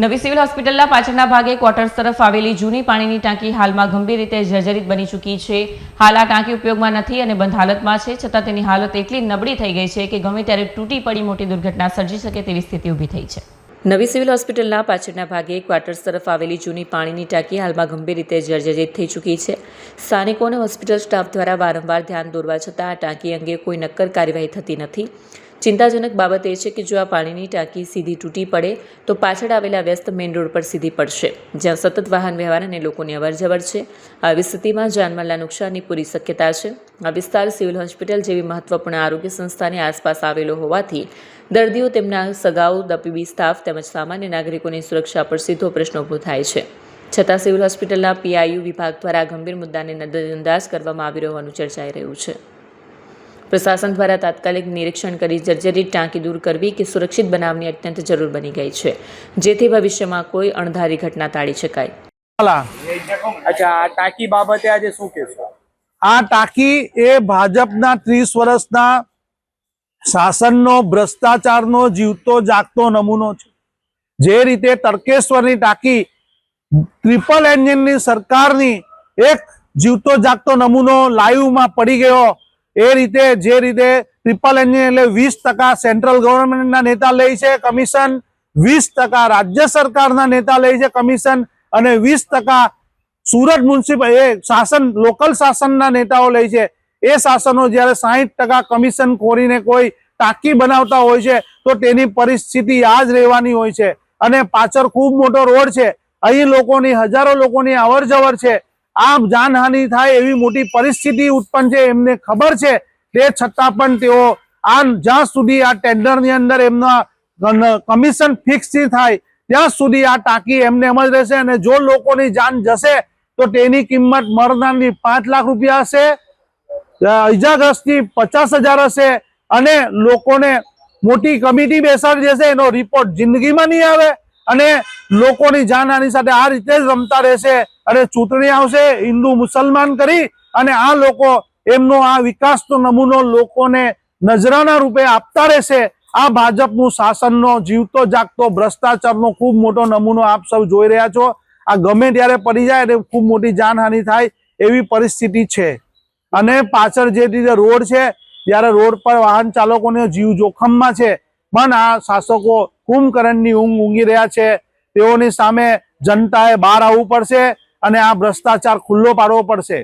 નવી સિવિલ હોસ્પિટલના પાછળના ભાગે ક્વાર્ટર્સ તરફ આવેલી જૂની પાણીની ટાંકી હાલમાં ગંભીર રીતે જર્જરિત બની ચૂકી છે। હાલ આ ટાંકી ઉપયોગમાં નથી અને બંધ હાલતમાં છે, છતાં તેની હાલત એટલી નબળી થઈ ગઈ છે કે ગમે ત્યારે તૂટી પડી મોટી દુર્ઘટના સર્જી શકે તેવી સ્થિતિ ઊભી થઈ છે। નવી સિવિલ હોસ્પિટલના પાછળના ભાગે ક્વાર્ટર્સ તરફ આવેલી જૂની પાણીની ટાંકી હાલમાં ગંભીર રીતે જર્જરિત થઈ ચૂકી છે। સ્થાનિકોને હોસ્પિટલ સ્ટાફ દ્વારા વારંવાર ધ્યાન દોરવા છતાં આ ટાંકી અંગે કોઈ નક્કર કાર્યવાહી થતી નથી। ચિંતાજનક બાબત એ છે કે જો આ પાણીની ટાંકી સીધી તૂટી પડે તો પાછળ આવેલા વ્યસ્ત મેઇન રોડ પર સીધી પડશે, જ્યાં સતત વાહન વ્યવહાર અને લોકોની અવરજવર છે। આવી સ્થિતિમાં જાનમાલના નુકસાનની પૂરી શક્યતા છે। આ વિસ્તાર સિવિલ હોસ્પિટલ જેવી મહત્વપૂર્ણ આરોગ્ય સંસ્થાની આસપાસ આવેલો હોવાથી દર્દીઓ, તેમના સગાઓ, તબીબી સ્ટાફ તેમજ સામાન્ય નાગરિકોની સુરક્ષા પર સીધો પ્રશ્ન ઊભો થાય છે। છતાં સિવિલ હોસ્પિટલના PIU વિભાગ દ્વારા ગંભીર મુદ્દાને નજરઅંદાજ કરવામાં આવી હોવાનું ચર્ચાઈ રહ્યું છે। પ્રશાસન દ્વારા તાત્કાલિક નિરીક્ષણ કરી જર્જરિત ટાંકી દૂર કરવી કે સુરક્ષિત બનાવવાની અત્યંત જરૂર બની ગઈ છે, જેથી ભવિષ્યમાં કોઈ અણધારી ઘટના ટાળી શકાય। અચ્છા, આ ટાંકી બાબતે આજે શું કહેશો? આ ટાંકી એ ભાજપના 30 વર્ષના શાસનનો ભ્રષ્ટાચારનો જીવતો જાગતો નમૂનો છે। જે રીતે તડકેશ્વરની ટાંકી ટ્રિપલ એન્જિનની સરકારની એક જીવતો જાગતો નમૂનો લાઈવમાં પડી ગયો, એ રીતે જે રીતે ટ્રિપલ એન્જિન એટલે 20% સેન્ટ્રલ ગવર્મેન્ટના નેતા લે છે કમિશન, 20% રાજ્ય સરકારના નેતા લે છે કમિશન અને 20% સુરત મ્યુનિસિપલ શાસન લોકલ શાસનના નેતાઓ લે છે। એ શાસનો જ્યારે 60% કમિશન ખોરીને કોઈ ટાંકી બનાવતા હોય છે તો તેની પરિસ્થિતિ આ જ રહેવાની હોય છે। અને પાછળ ખૂબ મોટો રોડ છે, અહીં લોકોની હજારો લોકોની અવર જવર છે, આ જાનહાનિ થાય એવી મોટી પરિસ્થિતિ ઉત્પન્ન છે, એમને ખબર છે। તે છતાં પણ તેઓ જ્યાં સુધી આ ટેન્ડરની અંદર એમના કમિશન ફિક્સ થાય ત્યાં સુધી આ ટાંકી એમને એમ જ રહેશે। અને જો લોકોની જાન જશે તો તેની કિંમત મરનારની 5 લાખ રૂપિયા હશે, ઈજાગ્રસ્તની 50,000 હશે અને લોકોને મોટી કમિટી બેસાડી દેશે, એનો રિપોર્ટ જિંદગીમાં નહીં આવે અને લોકોની જાનહાનિ સાથે આ રીતે જ રમતા રહેશે। અને ચૂંટણી આવશે હિન્દુ મુસલમાન કરી અને આ લોકો એમનો આ વિકાસનો નમૂનો લોકોને નજરાના રૂપે આપતા રહેશે। આ ભાજપનું શાસનનો જીવતો જાગતો ભ્રષ્ટાચારનો ખૂબ મોટો નમૂનો આપ સૌ જોઈ રહ્યા છો। આ ગમે ત્યારે પડી જાય અને ખૂબ મોટી જાનહાનિ થાય એવી પરિસ્થિતિ છે। અને પાછળ જે રીતે રોડ છે, ત્યારે રોડ પર વાહન ચાલકોનો જીવ જોખમમાં છે, પણ આ શાસકો કુંભકર્ણની ઊંઘ ઊંઘી રહ્યા છે। તેઓની સામે જનતાએ બહાર આવવું પડશે અને આ ભ્રષ્ટાચાર ખુલ્લો પાડવો પડશે।